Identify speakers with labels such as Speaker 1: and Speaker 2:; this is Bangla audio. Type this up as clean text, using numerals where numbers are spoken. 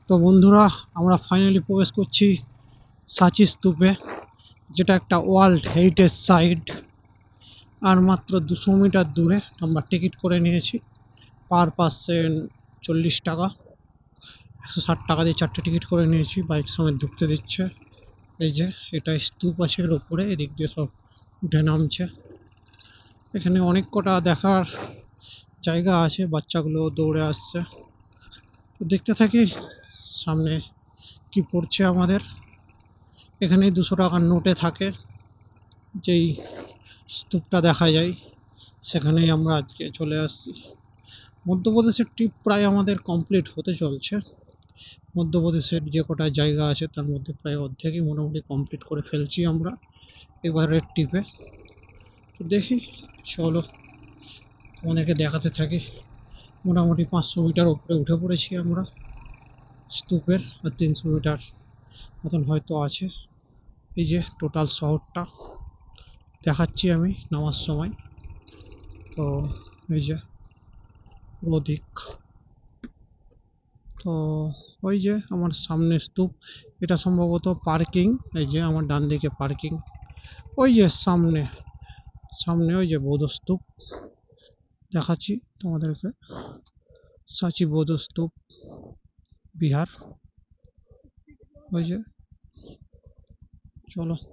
Speaker 1: তো বন্ধুরা, আমরা ফাইনালি প্রবেশ করছি সাঁচি স্তূপে, যেটা একটা ওয়ার্ল্ড হেরিটেজ সাইট। আর মাত্র 200 মিটার দূরে আমরা টিকিট করে নিয়েছি, পার পার্সন 40 টাকা, 160 টাকা দিয়ে 4টে টিকিট করে নিয়েছি। বাইক সমেত ঢুকতে দিচ্ছে। এই যে এটা স্তূপ আছে এর উপরে, এদিক দিয়ে সব উঠে নামছে। এখানে অনেক কটা দেখার জায়গা আছে, বাচ্চাগুলো দৌড়ে আসছে। তো দেখতে থাকি সামনে কি পড়ছে আমাদের। এখানে 200 টাকার নোটে থাকে, যেই স্তূপটা দেখা যায় সেখানেই আমরা আজকে চলে আসছি। মধ্যপ্রদেশের ট্রিপ প্রায় আমাদের কমপ্লিট হতে চলছে। মধ্যপ্রদেশের যে কটা জায়গা আছে তার মধ্যে প্রায় অর্ধেকই মোটামুটি কমপ্লিট করে ফেলছি আমরা এবারের ট্রিপে। তো দেখি, চলো অনেকে দেখাতে থাকি। মোটামুটি 500 মিটার উপরে উঠে পড়েছি আমরা স্তূপের, আর 300 মিটার মতন হয়তো আছে। এই যে টোটাল শহরটা দেখাচ্ছি আমি নামার সময়। তো এই যে পুরো দিক। তো ওই যে আমার সামনে স্তূপ, এটা সম্ভবত পার্কিং। এই যে আমার ডান দিকে পার্কিং। ওই যে সামনে সামনে ওই যে বৌদ্ধ স্তূপ দেখাচ্ছি তোমাদেরকে, সাঁচি বৌদ্ধ স্তূপ বিহার। ওই যে, চলো।